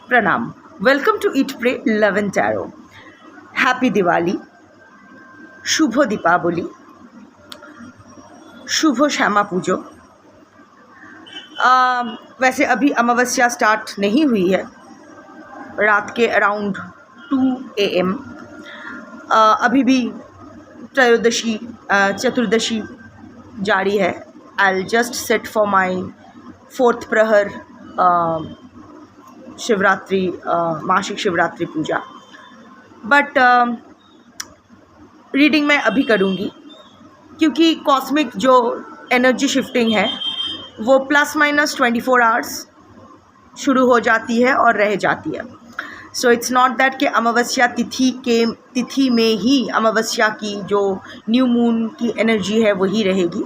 Pranam. Welcome to Eat, Pray, Love and Tarot. Happy Diwali. शुभ दीपावली. शुभ श्यामा पूजो. वैसे अभी अमावस्या start नहीं हुई है. रात के अराउंड 2 AM अभी भी त्रयोदशी चतुर्दशी जारी है. I'll just sit for my 4th प्रहर शिवरात्रि मासिक शिवरात्रि पूजा. बट रीडिंग मैं अभी करूँगी क्योंकि कॉस्मिक जो एनर्जी शिफ्टिंग है वो ±24 आवर्स शुरू हो जाती है और रह जाती है. सो इट्स नॉट दैट कि अमावस्या तिथि में ही अमावस्या की जो न्यू मून की एनर्जी है वही रहेगी.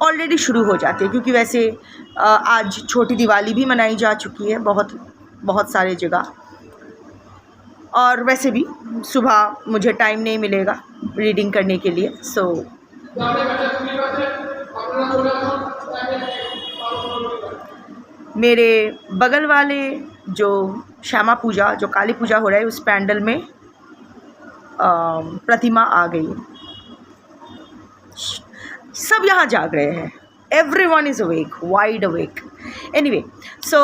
ऑलरेडी शुरू हो जाती है क्योंकि वैसे आज छोटी दिवाली भी मनाई जा चुकी है बहुत सारे जगह. और वैसे भी सुबह मुझे टाइम नहीं मिलेगा रीडिंग करने के लिए. सो मेरे बगल वाले जो श्यामा पूजा जो काली पूजा हो रहा है उस पैंडल में प्रतिमा आ गई. सब यहाँ जाग रहे हैं. Everyone is awake, wide awake. Anyway, so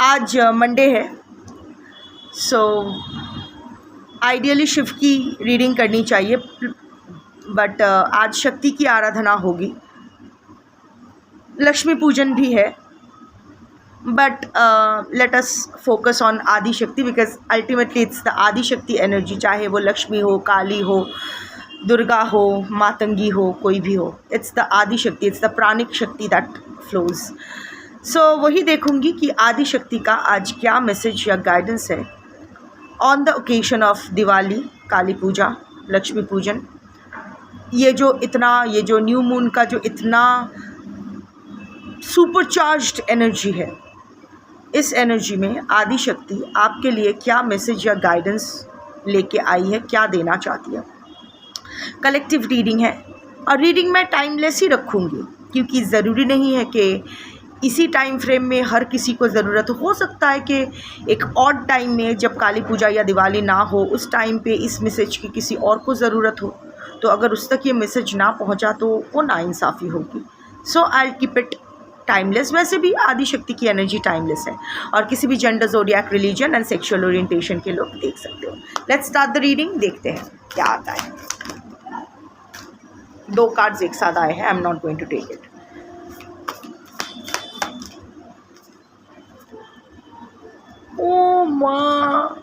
आज मंडे है. सो आइडियली शिव की रीडिंग करनी चाहिए बट आज शक्ति की आराधना होगी. लक्ष्मी पूजन भी है but let us focus on आदि शक्ति बिकॉज अल्टीमेटली इट्स द आदि शक्ति एनर्जी. चाहे वो लक्ष्मी हो, काली हो, दुर्गा हो, मातंगी हो, कोई भी हो. इट्स द आदि शक्ति, इट्स द प्राणिक शक्ति दैट फ्लोज. सो वही देखूंगी कि आदि शक्ति का आज क्या मैसेज या गाइडेंस है on the occasion of Diwali, Kali Puja, Lakshmi Pujan. ये जो न्यू मून का जो इतना सुपरचार्ज्ड एनर्जी है, इस एनर्जी में आदि शक्ति आपके लिए क्या मैसेज या गाइडेंस लेके आई है, क्या देना चाहती है. कलेक्टिव रीडिंग है और रीडिंग मैं टाइमलेस ही रखूँगी क्योंकि ज़रूरी नहीं है कि इसी टाइम फ्रेम में हर किसी को ज़रूरत हो सकता है कि एक ऑड टाइम में जब काली पूजा या दिवाली ना हो उस टाइम पे इस मैसेज की किसी और को ज़रूरत हो. तो अगर उस तक ये मैसेज ना पहुंचा तो वो नाइंसाफ़ी होगी. So I will keep it timeless. वैसे भी आदि शक्ति की एनर्जी टाइमलेस है और किसी भी gender, zodiac, religion and sexual orientation के लोग देख सकते हो. Let's start the reading. देखते हैं क्या आता है. 2 कार्ड्स एक साथ आए हैं. I am not going to take it. ओ माँ,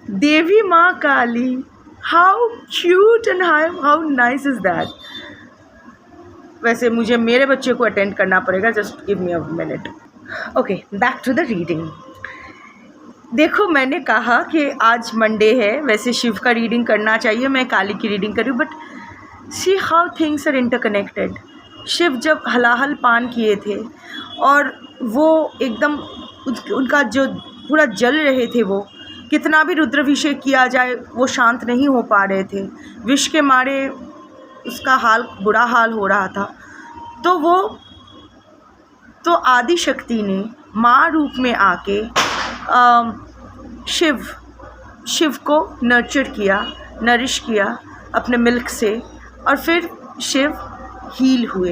देवी माँ Kali, how cute and how nice is that. वैसे मुझे मेरे बच्चे को अटेंड करना पड़ेगा. Just give me a minute. Okay, back to the reading. देखो, मैंने कहा कि आज मंडे है, वैसे शिव का रीडिंग करना चाहिए, मैं काली की रीडिंग करूँ. But see how things are interconnected. Shiv जब हलाहल पान किए थे और वो एकदम उनका जो पूरा जल रहे थे, वो कितना भी रुद्राभिषेक किया जाए वो शांत नहीं हो पा रहे थे. विष के मारे उसका बुरा हाल हो रहा था. तो आदि शक्ति ने माँ रूप में आके शिव को नर्चर किया, नरिश किया अपने मिल्क से और फिर शिव हील हुए.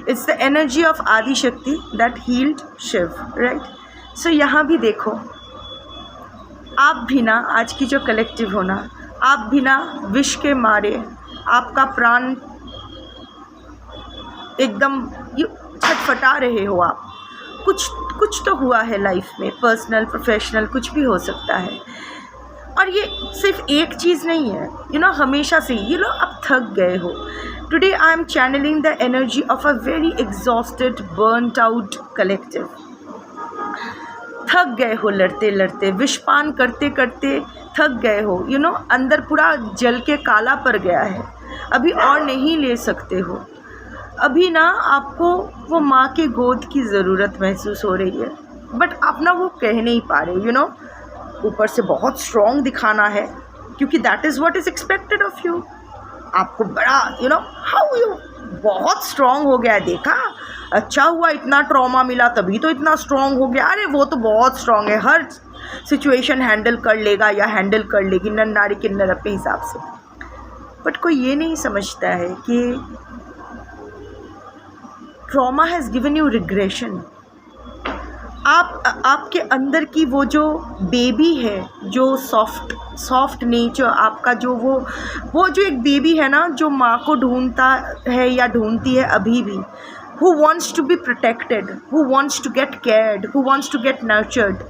इट्स द एनर्जी ऑफ आदि शक्ति दैट हील्ड शिव, राइट. सो यहाँ भी देखो, आप भी ना, आज की जो कलेक्टिव होना, आप भी ना विष के मारे आपका प्राण एकदम छटफटा रहे हो. आप कुछ तो हुआ है लाइफ में, पर्सनल, प्रोफेशनल, कुछ भी हो सकता है. और ये सिर्फ एक चीज़ नहीं है, हमेशा से आप थक गए हो. Today I am channelling the energy of a very exhausted, burned out collective. थक गए हो लड़ते लड़ते, विषपान करते करते थक गए हो. अंदर पूरा जल के काला पड़ गया है. अभी और नहीं ले सकते हो. अभी ना आपको वो माँ के गोद की ज़रूरत महसूस हो रही है बट आप ना वो कह नहीं पा रहे. ऊपर से बहुत स्ट्रॉन्ग दिखाना है क्योंकि that is what is expected of you. आपको बड़ा हाउ यू बहुत स्ट्रॉन्ग हो गया, देखा अच्छा हुआ इतना ट्रॉमा मिला तभी तो इतना स्ट्रांग हो गया, अरे वो तो बहुत स्ट्रांग है, हर सिचुएशन हैंडल कर लेगा या हैंडल कर लेगी, नर नारी किन्नर अपने हिसाब से। बट कोई ये नहीं समझता है कि trauma has given you regression. आपके अंदर की वो जो बेबी है, जो सॉफ्ट नेचर आपका, जो वो जो एक बेबी है ना, जो माँ को ढूंढता है या ढूंढती है अभी भी, who wants to be protected, who wants to get cared, who wants to get nurtured,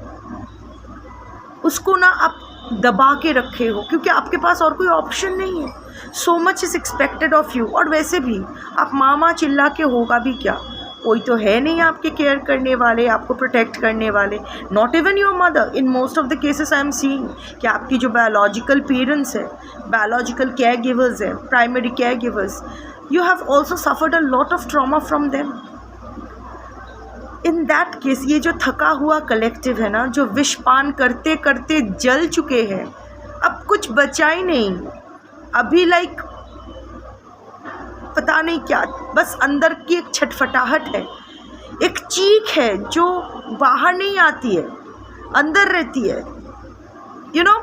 उसको ना आप दबा के रखे हो क्योंकि आपके पास और कोई ऑप्शन नहीं है। So much is expected of you. और वैसे भी आप मामा चिल्ला के होगा भी क्या, कोई तो है नहीं आपके केयर करने वाले, आपको प्रोटेक्ट करने वाले। Not even your mother, in most of the cases I am seeing कि आपकी जो बायोलॉजिकल पेरेंट्स है, बायोलॉजिकल केयर गिवर्स है, primary care givers, you have also suffered a lot of trauma from them. In that case, ये जो थका हुआ collective है ना, जो विषपान करते करते जल चुके हैं, अब कुछ बचा ही नहीं, अभी लाइक पता नहीं क्या, बस अंदर की एक छटफटाहट है, एक चीख है जो बाहर नहीं आती है, अंदर रहती है। you know,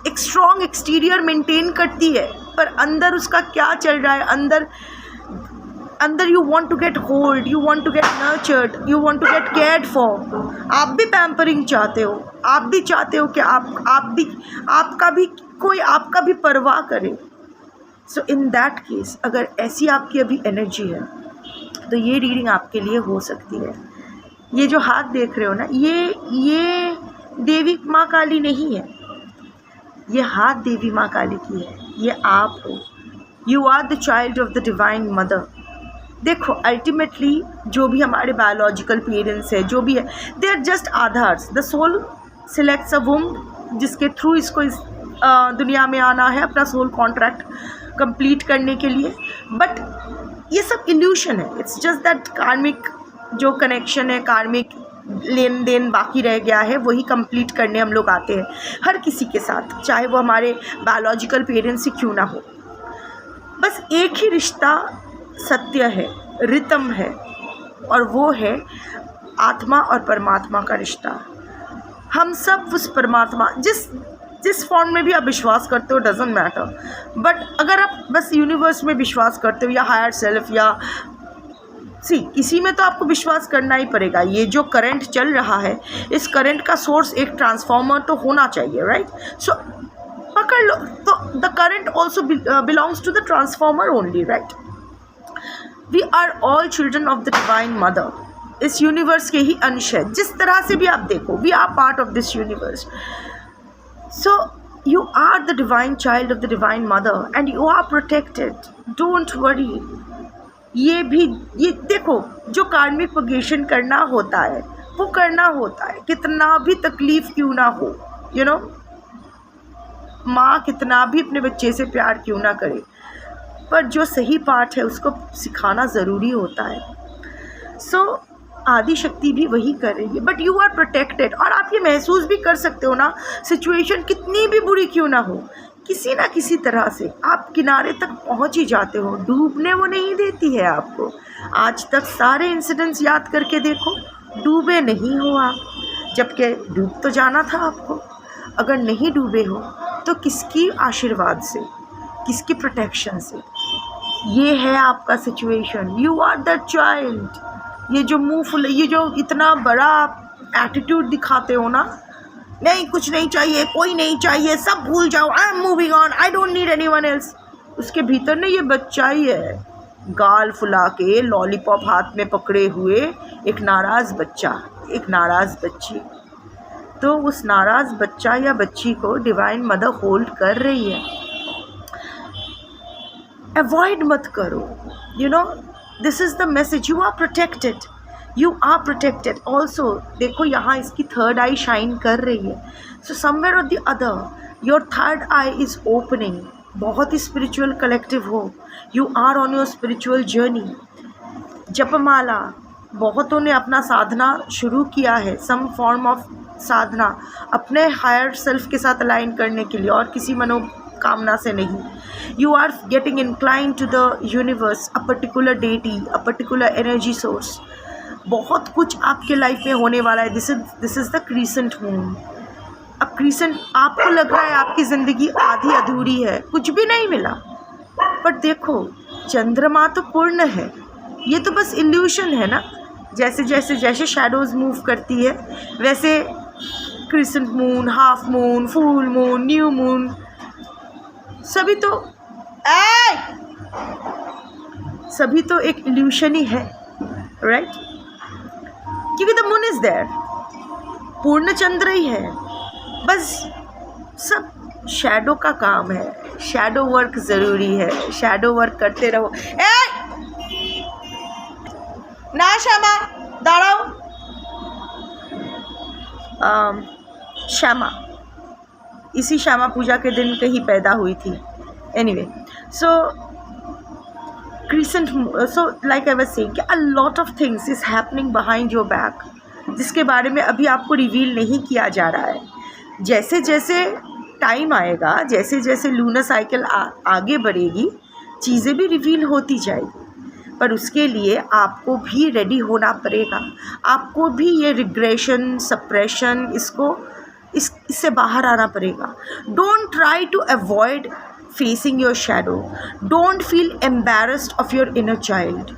एक स्ट्रॉन्ग एक्सटीरियर मेंटेन करती है पर अंदर उसका क्या चल रहा है, अंदर you want to get hold, you want to get nurtured, you want to get cared for. आप भी पैम्परिंग चाहते हो, आप भी चाहते हो कि आपका भी परवाह करे। सो इन दैट केस अगर ऐसी आपकी अभी एनर्जी है तो ये रीडिंग आपके लिए हो सकती है। ये जो हाथ देख रहे हो ना, ये देवी माँ काली नहीं है, ये हाथ देवी माँ काली की है, ये आप हो। You are the child of the divine mother. देखो अल्टीमेटली जो भी हमारे बायोलॉजिकल पेरेंट्स है, जो भी है, दे आर जस्ट आधार्स। The soul selects a womb जिसके थ्रू इसको इस दुनिया में आना है, अपना सोल कॉन्ट्रैक्ट कंप्लीट करने के लिए। बट ये सब इल्यूशन है, इट्स जस्ट दैट कार्मिक जो कनेक्शन है, कार्मिक लेन देन बाकी रह गया है, वही कंप्लीट करने हम लोग आते हैं हर किसी के साथ, चाहे वो हमारे बायोलॉजिकल पेरेंट्स ही क्यों ना हो। बस एक ही रिश्ता सत्य है, रितम है, और वो है आत्मा और परमात्मा का रिश्ता। हम सब उस परमात्मा, जिस फॉर्म में भी आप विश्वास करते हो, डजेंट मैटर, बट अगर आप बस यूनिवर्स में विश्वास करते हो या हायर सेल्फ या किसी में तो आपको विश्वास करना ही पड़ेगा। ये जो करंट चल रहा है, इस करंट का सोर्स एक ट्रांसफॉर्मर तो होना चाहिए, राइट? सो पकड़ लो, तो the current also belongs to the transformer only, right? We are all children of the divine mother. इस यूनिवर्स के ही अंश है, जिस तरह से भी आप देखो, we are part of this universe. So you are the divine child of the divine mother and you are protected, don't worry। ये देखो, जो कार्मिक पगेशन करना होता है वो करना होता है, कितना भी तकलीफ़ क्यों ना हो, यू नो, माँ कितना भी अपने बच्चे से प्यार क्यों ना करे, पर जो सही पार्ट है उसको सिखाना ज़रूरी होता है। सो आदि शक्ति भी वही कर रही है, बट यू आर प्रोटेक्टेड। और आप ये महसूस भी कर सकते हो ना, सिचुएशन कितनी भी बुरी क्यों ना हो, किसी ना किसी तरह से आप किनारे तक पहुंच ही जाते हो। डूबने वो नहीं देती है आपको। आज तक सारे इंसिडेंट्स याद करके देखो, डूबे नहीं हो आप, जबकि डूब तो जाना था आपको। अगर नहीं डूबे हो तो किसकी आशीर्वाद से, किसकी प्रोटेक्शन से? ये है आपका situation. You are the child. ये जो मुँह फुल, ये जो इतना बड़ा एटीट्यूड दिखाते हो ना, नहीं कुछ नहीं चाहिए, कोई नहीं चाहिए, सब भूल जाओ, I am moving on, I don't need anyone else, उसके भीतर ना ये बच्चा ही है, गाल फुला के लॉलीपॉप हाथ में पकड़े हुए एक नाराज़ बच्चा, एक नाराज़ बच्ची। तो उस नाराज़ बच्चा या बच्ची को डिवाइन मदर होल्ड कर रही है। अवॉइड मत करो, you know, this is the message. You are protected, you are protected also. देखो यहाँ इसकी थर्ड आई शाइन कर रही है। So somewhere or the other your third eye is opening. बहुत ही स्पिरिचुअल कलेक्टिव हो, you are on your spiritual journey. जपमाला, बहुतों ने अपना साधना शुरू किया है, सम फॉर्म ऑफ साधना अपने हायर सेल्फ के साथ अलाइन करने के लिए और किसी कामना से नहीं. You are getting inclined to the universe, a particular deity, a particular energy source. बहुत कुछ आपके लाइफ में होने वाला है. This is the crescent moon. अब क्रीसेंट आपको लग रहा है आपकी ज़िंदगी आधी अधूरी है, कुछ भी नहीं मिला, बट देखो चंद्रमा तो पूर्ण है. ये तो बस इल्यूशन है ना. जैसे शैडोज़ मूव करती है वैसे crescent moon, half moon, full moon, new moon, सभी तो एक इल्यूशन ही है, राइट? क्योंकि द मून इज़ देयर, पूर्ण चंद्र ही है. बस सब शैडो का काम है. शैडो वर्क ज़रूरी है. शैडो वर्क करते रहो. ना श्यामा दाड़ाओ. श्यामा इसी श्यामा पूजा के दिन कहीं पैदा हुई थी. Anyway, so crescent, so like I was saying कि a lot of things is happening behind your back, जिसके बारे में अभी आपको रिवील नहीं किया जा रहा है. जैसे जैसे टाइम आएगा, जैसे जैसे लूनर साइकिल आगे बढ़ेगी, चीज़ें भी रिवील होती जाएगी. पर उसके लिए आपको भी रेडी होना पड़ेगा. आपको भी ये रिग्रेशन, सप्रेशन, इससे बाहर आना पड़ेगा. Don't try to avoid facing your shadow. Don't feel embarrassed of your inner child.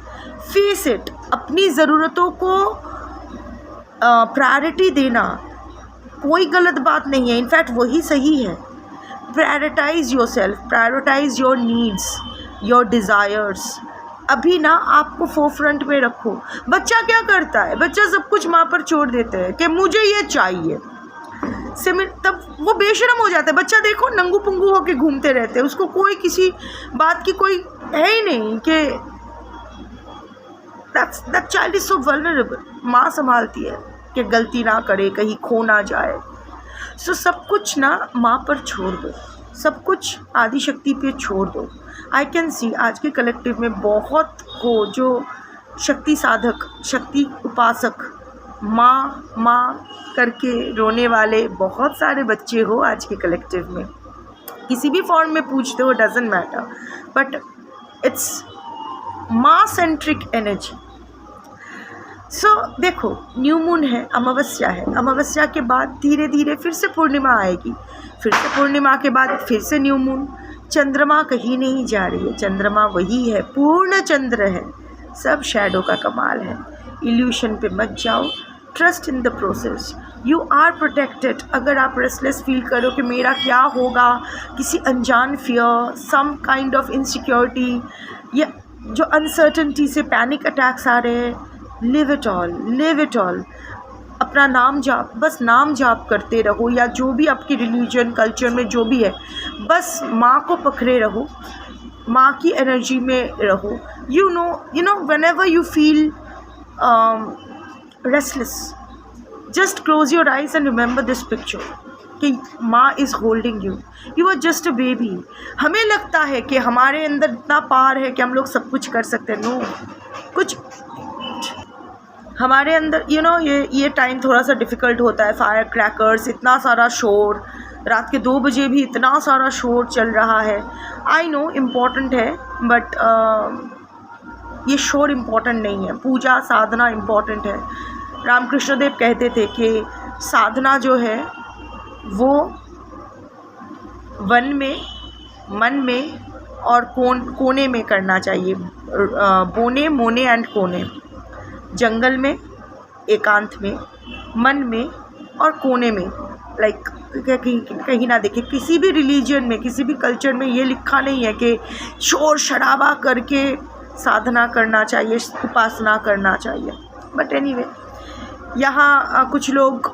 Face it. अपनी ज़रूरतों को प्रायोरिटी देना कोई गलत बात नहीं है. इनफैक्ट वही सही है. Prioritise yourself, prioritise your needs, your desires. अभी ना आपको फोरफ्रंट में रखो. बच्चा क्या करता है? बच्चा सब कुछ माँ पर छोड़ देते हैं कि मुझे ये चाहिए. तब वो बेशरम हो जाता है. बच्चा देखो नंगू पुंगू होके घूमते रहते हैं, उसको कोई किसी बात की कोई है ही नहीं कि that child is so vulnerable. माँ संभालती है कि गलती ना करे, कहीं खो ना जाए. सो सब कुछ ना माँ पर छोड़ दो. सब कुछ आदि शक्ति पे छोड़ दो. आई कैन सी आज के कलेक्टिव में बहुत हो जो शक्ति साधक, शक्ति उपासक, माँ करके रोने वाले बहुत सारे बच्चे हो आज के कलेक्टिव में. किसी भी फॉर्म में पूछते हो, डजेंट मैटर, बट इट्स माँ सेंट्रिक एनर्जी. सो देखो न्यू मून है, अमावस्या है. अमावस्या के बाद धीरे धीरे फिर से पूर्णिमा आएगी. फिर से पूर्णिमा के बाद फिर से न्यू मून. चंद्रमा कहीं नहीं जा रही है. चंद्रमा वही है, पूर्ण चंद्र है. सब शैडो का कमाल है. इल्यूशन पे मत जाओ. Trust in the process. You are protected. अगर आप रेस्टलेस फील करो कि मेरा क्या होगा, किसी अनजान fear, some kind of insecurity, या जो अनसर्टनिटी से पैनिक अटैक्स आ रहे हैं, live it all, live it all. अपना नाम जाप, बस नाम जाप करते रहो, या जो भी आपकी रिलीजन कल्चर में जो भी है, बस माँ को पकड़े रहो, माँ की एनर्जी में रहो. You know whenever you feel restless, just close your eyes and remember this picture कि माँ is holding you. You are just a baby. हमें लगता है कि हमारे अंदर इतना पावर है कि हम लोग सब कुछ कर सकते हैं. नो, कुछ हमारे अंदर ये टाइम थोड़ा सा डिफ़िकल्ट होता है. फायर क्रैकर्स, इतना सारा शोर, रात के 2 बजे भी इतना सारा शोर चल रहा है. आई नो इम्पॉर्टेंट है, बट ये शोर इम्पॉर्टेंट नहीं है. पूजा साधना इम्पॉर्टेंट है. रामकृष्ण देव कहते थे कि साधना जो है वो वन में, मन में और कोने में करना चाहिए. बोने, मोने एंड कोने. जंगल में, एकांत में, मन में और कोने में. लाइक कहीं ना देखे. किसी भी रिलीजन में, किसी भी कल्चर में ये लिखा नहीं है कि शोर शराबा करके साधना करना चाहिए, उपासना करना चाहिए. बट एनीवे, यहाँ कुछ लोग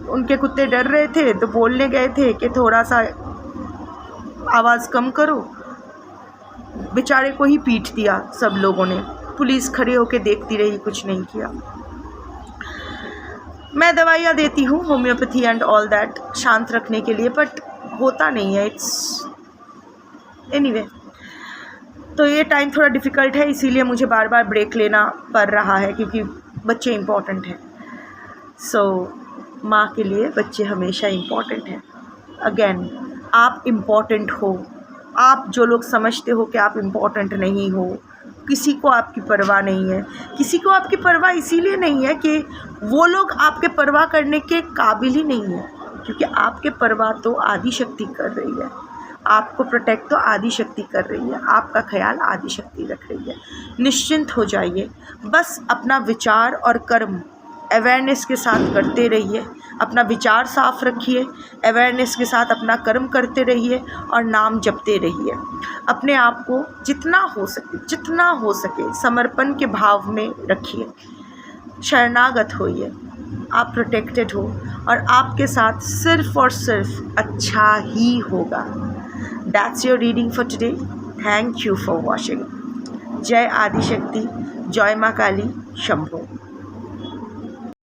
उनके कुत्ते डर रहे थे तो बोलने गए थे कि थोड़ा सा आवाज़ कम करो. बेचारे को ही पीट दिया सब लोगों ने. पुलिस खड़े होके देखती रही, कुछ नहीं किया. मैं दवाइयाँ देती हूँ, होम्योपैथी एंड ऑल दैट, शांत रखने के लिए, बट होता नहीं है. It's anyway. तो ये टाइम थोड़ा डिफ़िकल्ट है, इसीलिए मुझे बार बार ब्रेक लेना पड़ रहा है क्योंकि बच्चे इम्पॉर्टेंट हैं. सो माँ के लिए बच्चे हमेशा इम्पॉर्टेंट हैं. अगेन आप इम्पॉर्टेंट हो। आप जो लोग समझते हो कि आप इम्पॉर्टेंट नहीं हो, किसी को आपकी परवाह नहीं है, किसी को आपकी परवाह इसीलिए नहीं है कि वो लोग आपके परवाह करने के काबिल ही नहीं है, क्योंकि आपके परवाह तो आदि शक्ति कर रही है। आपको प्रोटेक्ट तो आदि शक्ति कर रही है, आपका ख्याल आदि शक्ति रख रही है। निश्चिंत हो जाइए, बस अपना विचार और कर्म अवेयरनेस के साथ करते रहिए। अपना विचार साफ रखिए, अवेयरनेस के साथ अपना कर्म करते रहिए और नाम जपते रहिए। अपने आप को जितना हो सके समर्पण के भाव में रखिए, शरणागत होइए। आप प्रोटेक्टेड हो और आपके साथ सिर्फ और सिर्फ अच्छा ही होगा। That's your reading for today. Thank you for watching. जय आदिशक्ति, जय माँ काली, शंभो।